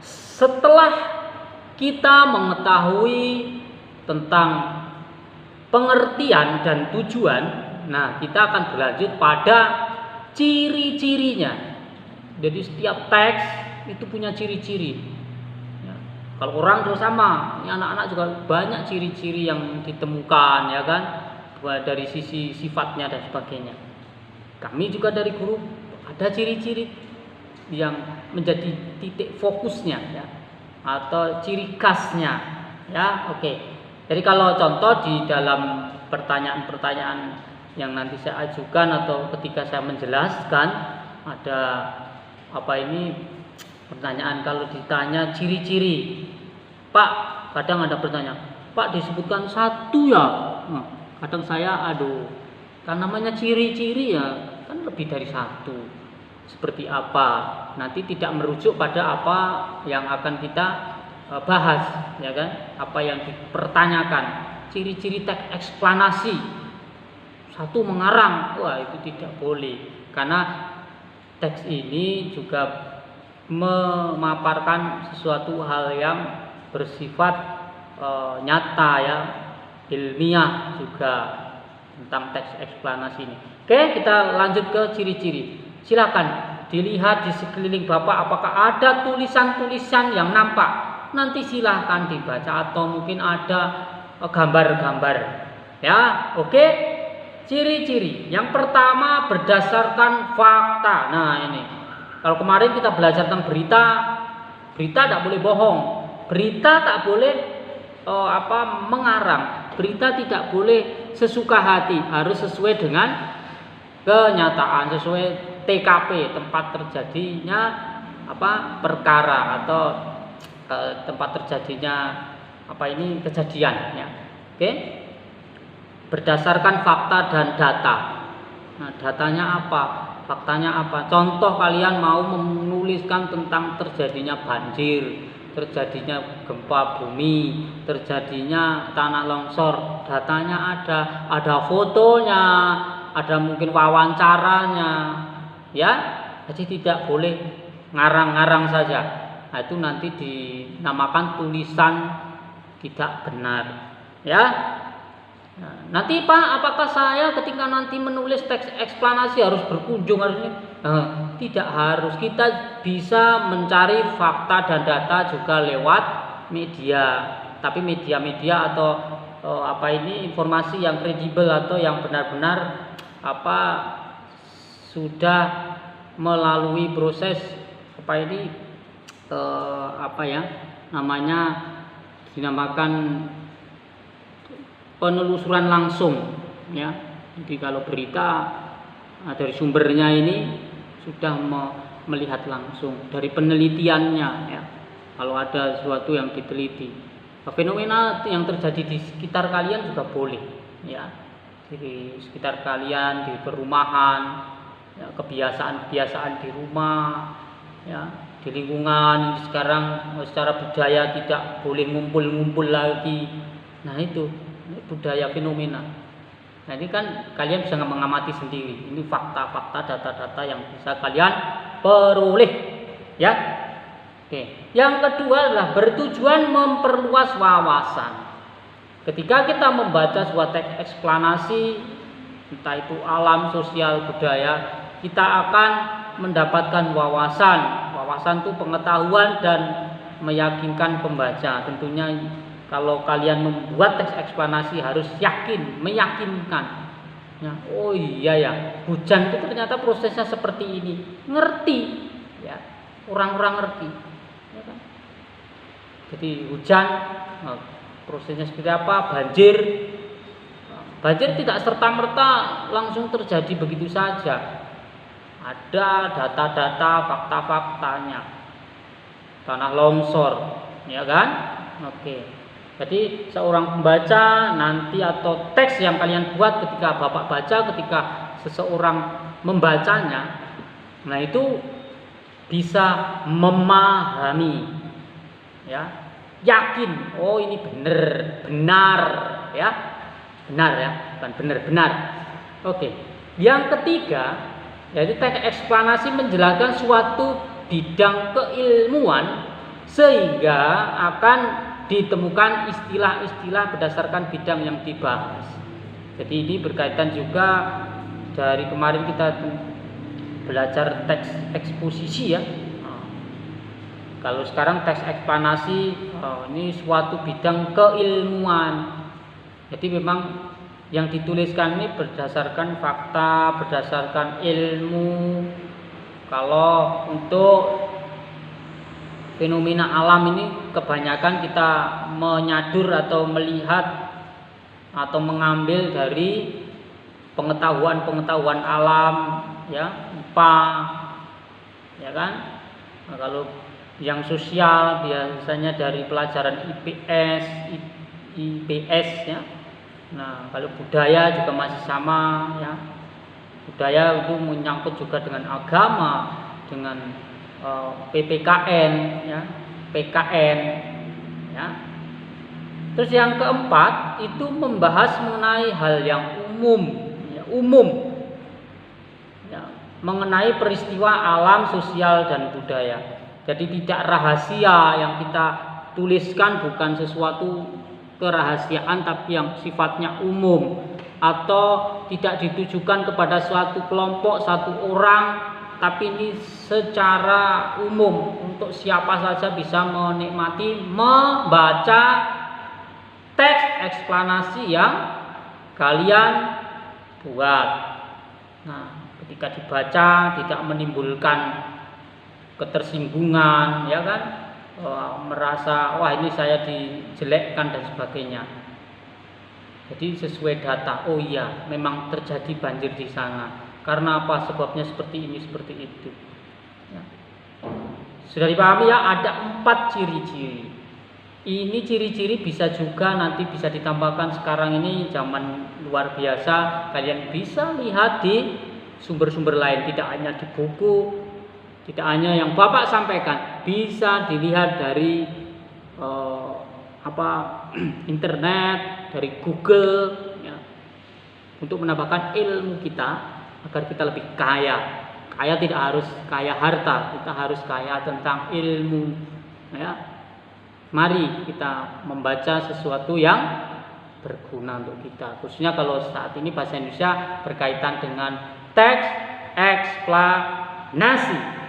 Setelah kita mengetahui tentang pengertian dan tujuan, nah kita akan berlanjut pada ciri-cirinya. Jadi setiap teks itu punya ciri-ciri. Ya, kalau orang juga sama, ini anak-anak juga banyak ciri-ciri yang ditemukan, ya kan, dari sisi sifatnya dan sebagainya. Kami juga dari guru ada ciri-ciri yang menjadi titik fokusnya, ya, atau ciri khasnya, ya. Oke. Jadi kalau contoh di dalam pertanyaan-pertanyaan yang nanti saya ajukan atau ketika saya menjelaskan, ada pertanyaan kalau ditanya ciri-ciri, Pak, kadang ada pertanyaan, Pak disebutkan satu ya. Nah, kadang saya kan namanya ciri-ciri ya, kan lebih dari satu. Seperti apa? Nanti tidak merujuk pada apa yang akan kita bahas, ya kan? Apa yang dipertanyakan. Ciri-ciri teks eksplanasi. Satu mengarang, wah itu tidak boleh. Karena teks ini juga memaparkan sesuatu hal yang bersifat nyata, ya, ilmiah juga tentang teks eksplanasi ini. Oke, kita lanjut ke ciri-ciri. Silakan dilihat di sekeliling Bapak apakah ada tulisan-tulisan yang nampak. Nanti silahkan dibaca atau mungkin ada gambar-gambar. Ya, oke. Ciri-ciri. Yang pertama berdasarkan fakta. Nah, ini. Kalau kemarin kita belajar tentang berita tak boleh bohong. Berita tak boleh mengarang. Berita tidak boleh sesuka hati, harus sesuai dengan kenyataan, sesuai TKP, tempat terjadinya perkara atau tempat terjadinya kejadian, ya. Oke. Berdasarkan fakta dan data. Nah, datanya apa? Faktanya apa? Contoh, kalian mau menuliskan tentang terjadinya banjir, terjadinya gempa bumi, terjadinya tanah longsor. Datanya ada fotonya, ada mungkin wawancaranya, ya. Jadi tidak boleh ngarang-ngarang saja. Nah, itu nanti dinamakan tulisan tidak benar, ya. Nah, nanti Pak, apakah saya ketika nanti menulis teks eksplanasi harus berkunjung tidak harus. Kita bisa mencari fakta dan data juga lewat media. Tapi media-media atau informasi yang kredibel atau yang benar-benar sudah melalui proses dinamakan penelusuran langsung, ya. Jadi kalau berita dari sumbernya ini sudah melihat langsung dari penelitiannya, ya. Kalau ada sesuatu yang diteliti, fenomena yang terjadi di sekitar kalian juga boleh, ya. Di sekitar kalian, di perumahan, ya, kebiasaan-kebiasaan di rumah, ya, di lingkungan sekarang secara budaya tidak boleh ngumpul-ngumpul lagi. Nah, itu budaya fenomena. Nah, ini kan kalian bisa mengamati sendiri. Ini fakta-fakta, data-data yang bisa kalian peroleh, ya. Oke. Yang kedua adalah bertujuan memperluas wawasan. Ketika kita membaca sebuah teks eksplanasi, entah itu alam, sosial, budaya, kita akan mendapatkan wawasan. Wawasan itu pengetahuan dan meyakinkan pembaca. Tentunya kalau kalian membuat teks eksplanasi harus meyakinkan. Ya, oh iya ya, hujan itu ternyata prosesnya seperti ini. Ngerti, ya. Orang-orang ngerti, ya kan? Jadi hujan prosesnya seperti apa? Banjir tidak serta-merta langsung terjadi begitu saja. Ada data-data, fakta-faktanya. Tanah longsor, ya kan? Oke. Jadi seorang pembaca nanti atau teks yang kalian buat ketika Bapak baca, ketika seseorang membacanya, nah itu bisa memahami, ya, yakin, oh ini benar, ya, bukan benar. Oke. Yang ketiga, yaitu teks eksplanasi menjelaskan suatu bidang keilmuan sehingga akan ditemukan istilah-istilah berdasarkan bidang yang dibahas. Jadi ini berkaitan juga dari kemarin kita belajar teks eksposisi ya. Kalau sekarang teks eksplanasi, ini suatu bidang keilmuan. Jadi memang yang dituliskan ini berdasarkan fakta, berdasarkan ilmu. Kalau untuk fenomena alam ini kebanyakan kita menyadur atau melihat atau mengambil dari pengetahuan alam ya, IPA ya kan. Nah, kalau yang sosial biasanya dari pelajaran IPS ya. Nah, kalau budaya juga masih sama ya. Budaya itu menyangkut juga dengan agama, dengan PPKN ya, PKN ya. Terus yang keempat itu membahas mengenai hal yang umum ya, ya, mengenai peristiwa alam, sosial dan budaya. Jadi tidak rahasia yang kita tuliskan, bukan sesuatu kerahasiaan tapi yang sifatnya umum atau tidak ditujukan kepada suatu kelompok, satu orang, tapi ini secara umum untuk siapa saja bisa menikmati membaca teks eksplanasi yang kalian buat. Nah, ketika dibaca tidak menimbulkan ketersinggungan ya kan, merasa wah ini saya dijelekkan dan sebagainya. Jadi sesuai data, oh iya memang terjadi banjir di sana. Karena apa? Sebabnya seperti ini, seperti itu. Ya. Sudah dipahami ya, ada 4 ciri-ciri. Ini ciri-ciri bisa juga nanti bisa ditambahkan sekarang ini zaman luar biasa. Kalian bisa lihat di sumber-sumber lain, tidak hanya di buku, tidak hanya yang Bapak sampaikan, bisa dilihat dari internet, dari Google ya, untuk menambahkan ilmu kita agar kita lebih kaya. Kaya tidak harus kaya harta, kita harus kaya tentang ilmu ya. Mari kita membaca sesuatu yang berguna untuk kita. Khususnya kalau saat ini bahasa Indonesia berkaitan dengan teks eksplanasi.